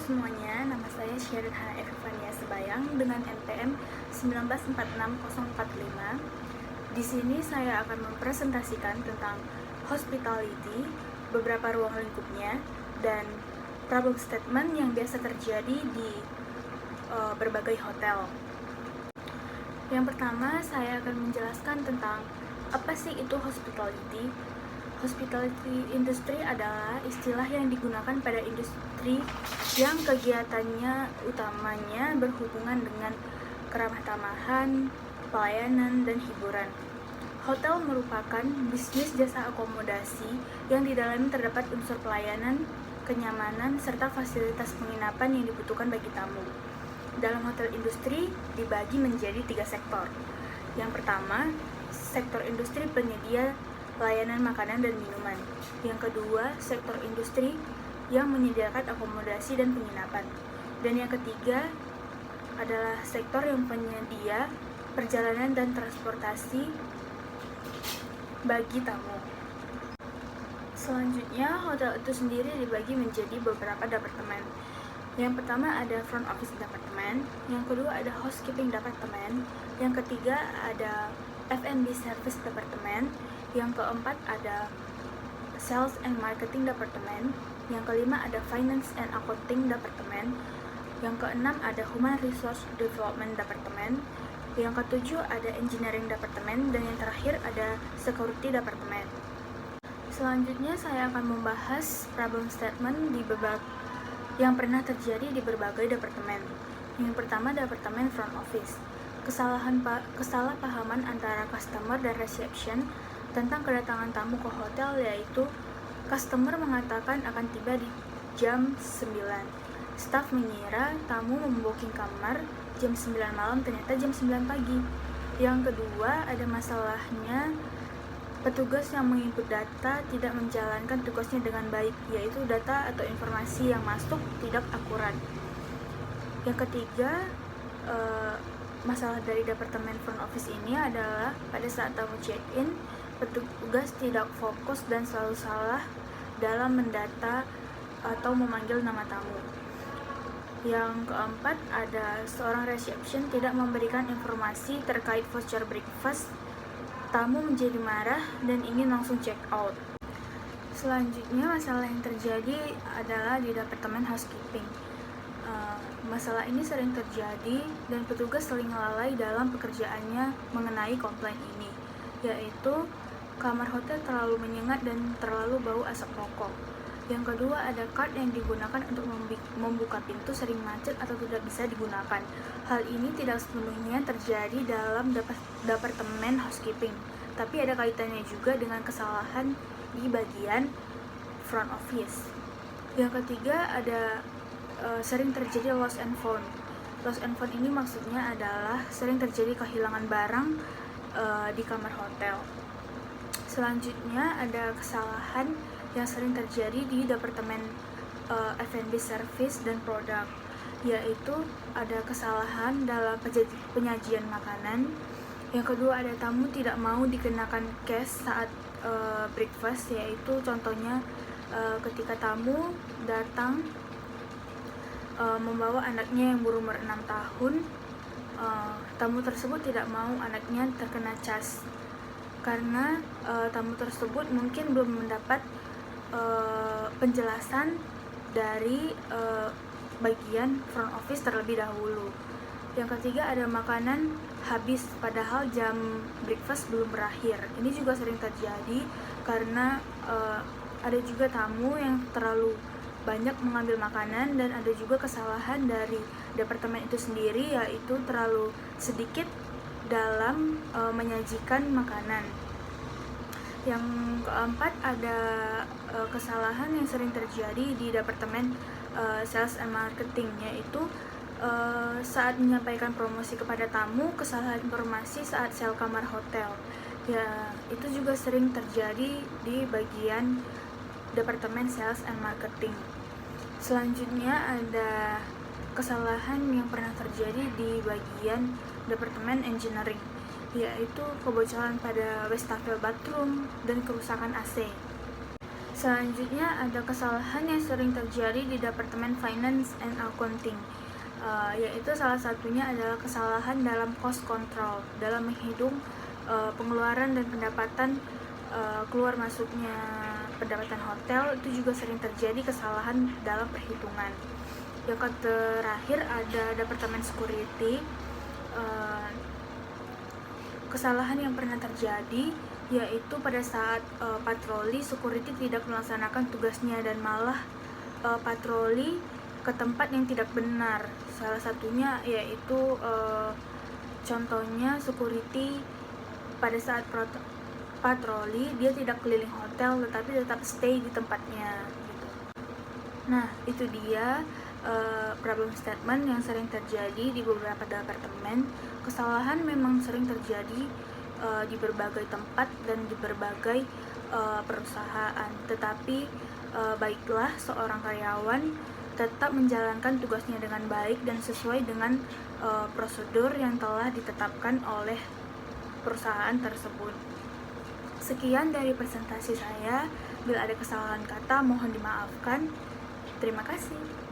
semuanya, nama saya Syarin Hana Evifania Sebayang dengan NPM 1946045. Di sini saya akan mempresentasikan tentang hospitality, beberapa ruang lingkupnya, dan problem statement yang biasa terjadi di berbagai hotel. Yang pertama, saya akan menjelaskan tentang apa sih itu hospitality. Hospitality industry adalah istilah yang digunakan pada industri yang kegiatannya utamanya berhubungan dengan keramah tamahan, pelayanan, dan hiburan. Hotel merupakan bisnis jasa akomodasi yang di dalamnya terdapat unsur pelayanan, kenyamanan, serta fasilitas penginapan yang dibutuhkan bagi tamu. Dalam hotel industri dibagi menjadi 3 sektor. Yang pertama, sektor industri penyedia layanan makanan dan minuman. Yang kedua, sektor industri yang menyediakan akomodasi dan penginapan. Dan yang ketiga adalah sektor yang penyedia perjalanan dan transportasi bagi tamu. Selanjutnya, hotel itu sendiri dibagi menjadi beberapa departemen. Yang pertama ada front office department, yang kedua ada housekeeping department, yang ketiga ada F&B service department, yang keempat ada sales and marketing department, yang kelima ada finance and accounting department, yang keenam ada human resource development department, yang ketujuh ada engineering department, dan yang terakhir ada security department. Selanjutnya saya akan membahas problem statement yang pernah terjadi di berbagai departemen. Yang pertama, departemen front office. Kesalahpahaman antara customer dan reception tentang kedatangan tamu ke hotel, yaitu customer mengatakan akan tiba di jam 9. Staff mengira tamu membooking kamar jam 9 malam, ternyata jam 9 pagi. Yang kedua, ada masalahnya petugas yang menginput data tidak menjalankan tugasnya dengan baik, yaitu data atau informasi yang masuk tidak akurat. Yang ketiga, masalah dari departemen front office ini adalah pada saat tamu check-in, petugas tidak fokus dan selalu salah dalam mendata atau memanggil nama tamu. Yang keempat, ada seorang reception tidak memberikan informasi terkait voucher breakfast. Tamu menjadi marah dan ingin langsung check out. Selanjutnya, masalah yang terjadi adalah di departemen housekeeping. Masalah ini sering terjadi dan petugas sering lalai dalam pekerjaannya mengenai komplain ini, yaitu kamar hotel terlalu menyengat dan terlalu bau asap rokok. Yang kedua, ada card yang digunakan untuk membuka pintu sering macet atau tidak bisa digunakan. Hal ini tidak sepenuhnya terjadi dalam departemen housekeeping, tapi ada kaitannya juga dengan kesalahan di bagian front office. Yang ketiga, ada sering terjadi lost and found. Lost and found ini maksudnya adalah sering terjadi kehilangan barang di kamar hotel. Selanjutnya, ada kesalahan yang sering terjadi di departemen F&B service dan produk, yaitu ada kesalahan dalam penyajian makanan. Yang kedua, ada tamu tidak mau dikenakan cash saat breakfast, yaitu contohnya ketika tamu datang membawa anaknya yang berumur 6 tahun, tamu tersebut tidak mau anaknya terkena cas karena tamu tersebut mungkin belum mendapat penjelasan dari bagian front office terlebih dahulu. Yang ketiga, ada makanan habis padahal jam breakfast belum berakhir. Ini juga sering terjadi karena ada juga tamu yang terlalu banyak mengambil makanan, dan ada juga kesalahan dari departemen itu sendiri, yaitu terlalu sedikit dalam menyajikan makanan. Yang keempat, ada kesalahan yang sering terjadi di departemen sales and marketing, yaitu saat menyampaikan promosi kepada tamu, kesalahan informasi saat sel kamar hotel. Ya, itu juga sering terjadi di bagian departemen sales and marketing. Selanjutnya, ada kesalahan yang pernah terjadi di bagian departemen engineering, yaitu kebocoran pada wastafel bathroom dan kerusakan AC. Selanjutnya ada kesalahan yang sering terjadi di Departemen Finance and Accounting, yaitu salah satunya adalah kesalahan dalam cost control, dalam menghitung pengeluaran dan pendapatan, keluar masuknya pendapatan hotel. Itu juga sering terjadi kesalahan dalam perhitungan. Yang terakhir ada Departemen Security. Kesalahan yang pernah terjadi yaitu pada saat patroli, security tidak melaksanakan tugasnya dan malah patroli ke tempat yang tidak benar. Salah satunya yaitu contohnya security pada saat patroli dia tidak keliling hotel tetapi tetap stay di tempatnya gitu. Nah, itu dia problem statement yang sering terjadi di beberapa departemen. Kesalahan memang sering terjadi di berbagai tempat dan di berbagai perusahaan, tetapi baiklah seorang karyawan tetap menjalankan tugasnya dengan baik dan sesuai dengan prosedur yang telah ditetapkan oleh perusahaan tersebut. Sekian dari presentasi saya. Bila ada kesalahan kata mohon dimaafkan. Terima kasih.